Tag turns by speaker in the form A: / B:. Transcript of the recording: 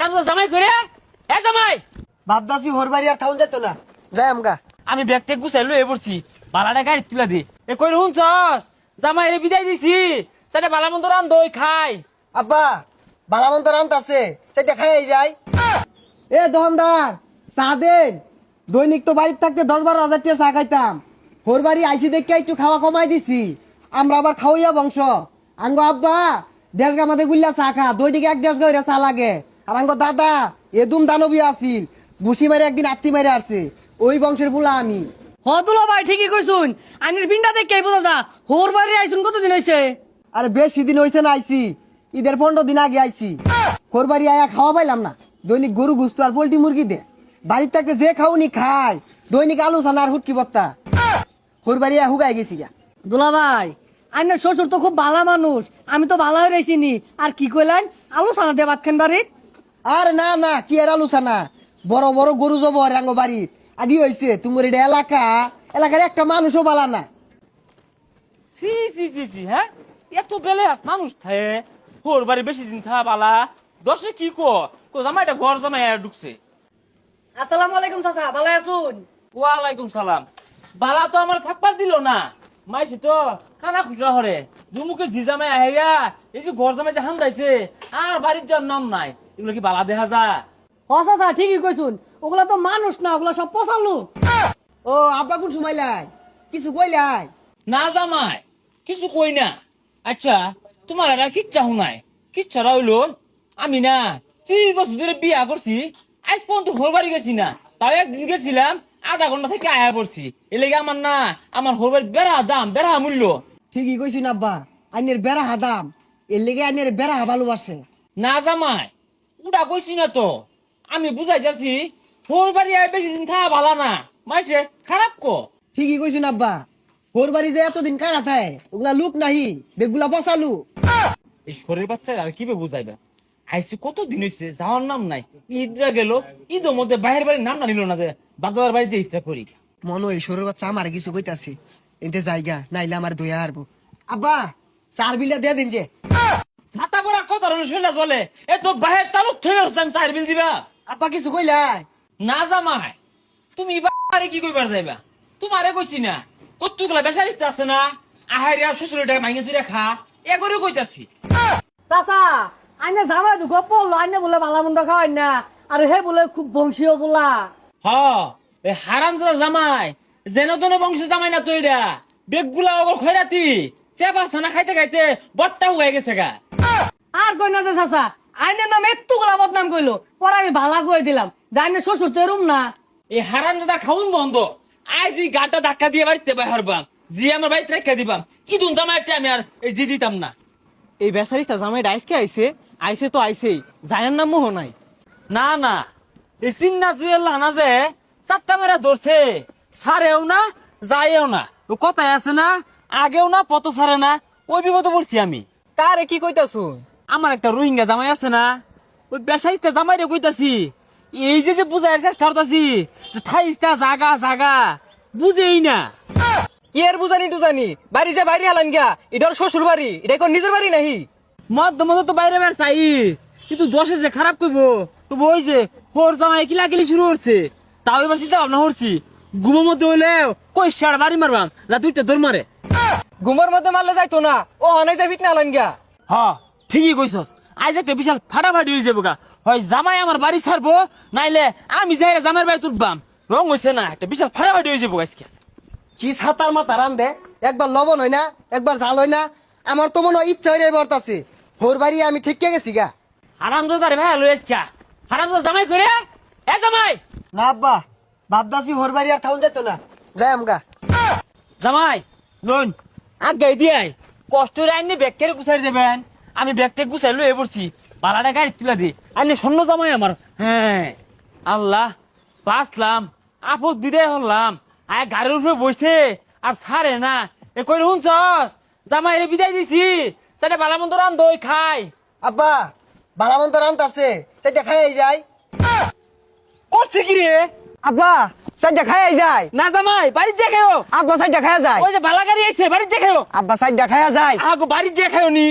A: হারামজাদা জামাই করে এ জামাই
B: বাপদাসি হোর বাড়ি আর থাউন যেত না যাই আমগা।
A: আমি ব্যাগটা গুছাই লয়ে পড়ছি বালাটা গাড়ি তুলা দে এ কই শুনছস জামাই রে বিদায় দিছি সেটা বালা মন্দ রান দই খাই
B: আব্বা বালামন্ত রান্ত আছে সেটা খাই যায়। এ দোকানদার চা দেন। দৈনিক তো বাড়িতে থাকতে 10-12 হাজার টাকা চা খাইতাম। হোর বাড়ি আইসি দেখে একটু খাওয়া কমাই দিছি। আমরা আবার খাওয়াইয়া বংশ। আঙ্গো আব্বা 1.5 গা মাঝে গুল্লা চা খা, দৈনিক 1-1.5 গা চা লাগে। আর আঙ্গো দাদা এদুম দানবী আছিল, বুসি মারে একদিন আত্মি মারে আসছে। ওই বংশের বুলা আমি।
C: হদুলা ভাই ঠিকই কইছুন, আইনের পিন্ডা দেখে বোঝা যা হোর বাড়ি আইছুন কতদিন হইছে?
B: আরে বেশি দিন হইছে না আইছি, ঈদের 15 দিন আগে আইছি। হোর বাড়ি আয়া খাওয়া পাইলাম না। দৈনিক গরু গুস্ত আর পোল্ট্রি মুরগি দে। বাড়ির থাকতে যে খাওনি খায়, দৈনিক আলু সানা আর হুটকি বত্তা। হোর বাড়ি আয়া হুগাই গেছি গা।
C: দুলা ভাই আইনের শ্বশুর তো খুব ভালো মানুষ, আমি তো ভালো হয়ে রইছিনি। আর কি কইলেন আলু সানা দিয়ে ভাত খান বাড়িত?
B: আরে না না, কি আর আলু সানা, বড় বড় গরু জবর আঙ্গ বাড়িত। আদি হইছে তোমার এটা এলাকার একটা মানুষও বালা না।
A: সি সি সি সি হ্যাঁ এত বেলে আস মানুষ থাকে হোর বাড়ি বেশি দিন থা বালা দশে কি কো জামাইটা ঘর জামাই ঢুকছে।
C: আসসালামু আলাইকুম চাচা, ভালো আছুন?
A: ওয়ালাইকুম সালাম। বালা তো আমার থাকবার দিল না, মাইছে তো খানা খুচরা হরে জুমুকে জি জামাই আহেগা এই যে ঘর জামাই যে হান্দাইছে আর বাড়ির যার নাম নাই, এগুলো কি বালা দেখা যা?
C: ও চাচা ঠিকই কইছুন, ওগুলা তো মানুষ না, ওগুলা সব পোষার লোক।
B: ও আব্বা কোন সময় লাই কিছু কইলাই?
A: না জামাই কিছু কই না। আচ্ছা তোমার এরা কিচ্ছা শুনাই কিচ্ছা হইলো আমি না 30 বছর ধরে বিয়া করছি, আজ পর্যন্ত ঘর বাড়ি গেছি না। তাও একদিন গেছিলাম, আধা ঘন্টা থেকে আয়া পড়ছি। এর লেগে আমার না আমার ঘর বাড়ির বেড়া দাম বেড়া মূল্য।
B: ঠিকই কইছি না আব্বা, আইনের বেড়া হাদাম, এর লেগে আইনের বেড়া ভালোবাসে।
A: না জামাই ওটা কইছি না তো, আমি বুঝাই যাচ্ছি ঘর বাড়ি আয় বেশি দিন থাকা ভালো না, মাইছে খারাপ কো।
B: ঠিকই কইছি না আব্বা, হোর বাড়ি যে এতদিন কারা থায় ওগুলা লুক নাহি, বেগুলা বসালু।
A: এই শরীর বাচ্চা আর কি বুঝাইবা, আইসি কত দিন হয়েছে যাওয়ার নাম নাই। ঈদরা গেল ঈদের মধ্যে বাইরের বাড়ির নাম না নিল না, যে বাদার বাড়িতে ঈদটা করি।
B: মনে হয় শরীর বাচ্চা আমার কিছু কইতাছে, এতে জায়গা নাইলে আমার ধুয়া হারবো। আব্বা 4 বিলা দিয়ে দিন যে।
A: ছাতা পরা কত শরীরটা চলে এ তো বাহের তালুক থেকে হচ্ছে আমি 4 বিল দিবা।
B: আব্বা কিছু কইলাই?
A: না জামাই তুমি বাড়ি কি কইবার যাইবা, তোমারে কইছি না কতগুলা বেসারিস্তা আছে না আহারিয়া শ্বশুরের টাকা মাইনে চুরে খা এ করে কইতাছি।
C: চাচা আইনে জামাই দুঃখ পড়লো, আইনে বলে ভালো মন্দ খাওয়াই না, আর হে বলে খুব বংশীয় বলা।
A: হ এই হারামজাদা জামাই যেন তেন বংশ জামাই না তো এটা বেগগুলা ওগর খয়রাতি চেপা ছানা খাইতে খাইতে বট্টা হয়ে গেছে গা।
C: আর কই না যে চাচা আইনের নাম একটু গোলা বদনাম কইলো, পরে আমি ভালা কই দিলাম জানি শ্বশুর তো এরম না।
A: এই হারামজাদা খাউন বন্ধ, আজ এই গাটা ধাক্কা দিয়ে বাড়িতে বাইরবাম, জি আমার বাড়িতে রেখে দিবাম। ইদুন জামাইটা আমি আর এই জি দিতাম না।
D: এই বেচারিটা জামাই আইসকে আইসে তো আইসেই, জায়ার নাম মোহ নাই।
A: না না এই চিন্না জুয়েল না যে 4টা মেরা ধরছে, সারেও না যায়ও না, ও কথায় আছে না আগেও না পত সারে না, ওই বিপদে পড়ছি আমি।
D: কারে কি কইতাছু?
A: আমার একটা রোহিঙ্গা জামাই আছে না, ওই বেসাইতে জামাই রে কইতাছি এই যে বুঝাইয়ের চেষ্টা করতাছি যে থাইস্তা জাগা জাগা বুঝেই না।
D: কি আর বুঝানি টুজানি, বাড়ি যে বাইরে হালান গিয়া, এটা ওর শ্বশুর বাড়ি, এটা কোন নিজের বাড়ি নাহি।
A: মধ্যে মধ্যে তো বাইরে বের চাই, কিন্তু দশে যে খারাপ করবো তো ওই যে হোর জামাই কিলাকিলি শুরু করছে, তাও এবার চিন্তা ভাবনা করছি ঘুমের মধ্যে হইলে কই সার বাড়ি মারবাম যা দুইটা দৌড় মারে।
D: ঘুমের মধ্যে মারলে যাইতো না, ও হনাই যাই ফিট না হালান গিয়া।
A: হ ঠিকই কইছস, আজ একটা বিশাল ফাটাফাটি হয়ে যাবো গা, হয় জামাই আমার বাড়ি ছাড়বো নাইলে আমি যাই জামাইয়ের বাড়ি তুলবাম। রং হয়েছে না, একটা বিশাল ফাটাফাটি হয়ে যাবো আজকে।
B: কি ছাতার মাথা রান দে, একবার লবণ হয় না একবার জাল হয় না। আমার তো মনে হয় ইচ্ছা হয়ে বর্তাছে, হোর বাড়ি আমি ঠিক গেছি গা।
A: হারামজাদা রে ভাই লই আজকে হারামজাদা জামাই করে এ জামাই।
B: না আব্বা বাপদাসি হোর বাড়ি আর থাউন যেত না, যাই আমগা।
A: জামাই লোন আগাই দিয়াই কষ্ট রে আইনে ব্যাগ কেড়ে গুছাই দেবেন, আমি ব্যাগটা গুছাই লয়ে পড়ছি বালাটা গাড়ি তুলা দি আইনে স্বর্ণ জামাই আমার। হ্যাঁ আল্লাহ বাঁচলাম, আপদ বিদায় হলাম। আয় গাড়ির উপরে বসে আর ছাড়ে না, এ কই শুনছস জামাই রে বিদায় দিছি সেটা বালা মন্দ রান দই খাই।
B: আব্বা বালামন্ত রান্ত আছে সেটা খাই যায়।
A: করছে কি রে?
B: আব্বা সাইডটা খাই যায়।
A: না জামাই বাড়ি যে খাও।
B: আব্বা সাইডটা খায়া যায়।
A: ওই যে বালা গাড়ি আইছে বাড়ি যে খাও।
B: আব্বা সাইডটা খায়া যায়।
A: আগো বাড়ি যে খাও নি।